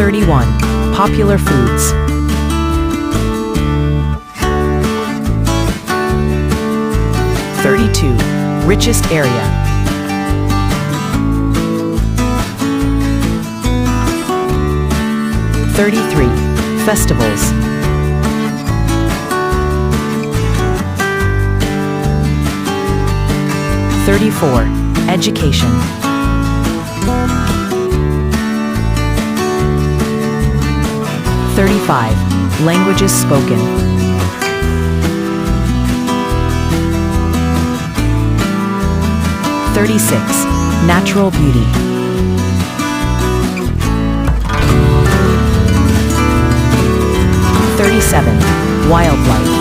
31. Popular foods. 32. Richest area. 33. Festivals. 34. Education. 35. Languages spoken. 36. Natural beauty. 37. Wildlife.